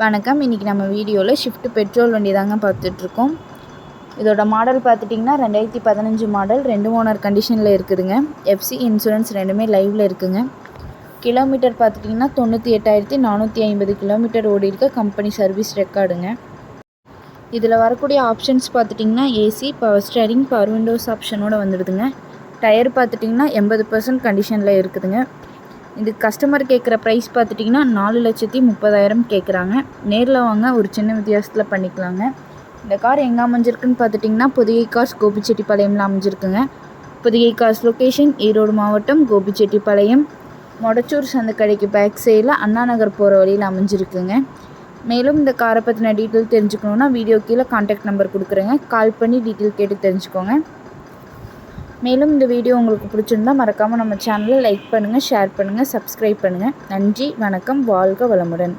வணக்கம். இன்றைக்கி நம்ம வீடியோவில் ஷிஃப்ட் பெட்ரோல் வண்டி தாங்க பார்த்துட்ருக்கோம். இதோட மாடல் பார்த்துட்டிங்கன்னா 2015 மாடல், 2 ஓனர் கண்டிஷனில் இருக்குதுங்க. எஃப்சி இன்சூரன்ஸ் ரெண்டுமே லைவில் இருக்குதுங்க. கிலோமீட்டர் பார்த்துட்டிங்கன்னா 98,450 கிலோமீட்டர் ஓடி இருக்க கம்பெனி சர்வீஸ் ரெக்கார்டுங்க. இதில் வரக்கூடிய ஆப்ஷன்ஸ் பார்த்துட்டிங்கன்னா AC, power steering, power windows ஆப்ஷனோடு வந்துடுதுங்க. டயர் பார்த்துட்டிங்கன்னா 80% கண்டிஷனில் இருக்குதுங்க. இது கஸ்டமர் கேட்குற ப்ரைஸ் பார்த்துட்டிங்கன்னா 4,30,000 கேட்குறாங்க. நேரில் வாங்க, ஒரு சின்ன வித்தியாசத்தில் பண்ணிக்கலாங்க. இந்த கார் எங்கே அமைஞ்சிருக்குன்னு பார்த்துட்டிங்கன்னா பொதிகை கார்ஸ் கோபிச்செட்டிப்பாளையம்ல அமைஞ்சிருக்குங்க. பொதிகை கார்ஸ் லொக்கேஷன் ஈரோடு மாவட்டம் கோபிச்செட்டிப்பாளையம், மொடச்சூர் சந்தைக்கடைக்கு பேக் சைடில் அண்ணா நகர் போகிற வழியில் அமைஞ்சிருக்குங்க. மேலும் இந்த காரை பற்றின டீட்டெயில் தெரிஞ்சுக்கணுன்னா வீடியோ கீழே கான்டாக்ட் நம்பர் கொடுக்குறேங்க. கால் பண்ணி டீட்டெயில் கேட்டு தெரிஞ்சுக்கோங்க. மேலும் இந்த வீடியோ உங்களுக்கு பிடிச்சிருந்தா மறக்காமல் நம்ம சேனலை லைக் பண்ணுங்கள், ஷேர் பண்ணுங்கள், சப்ஸ்கிரைப் பண்ணுங்கள். நன்றி, வணக்கம், வாழ்க வளமுடன்.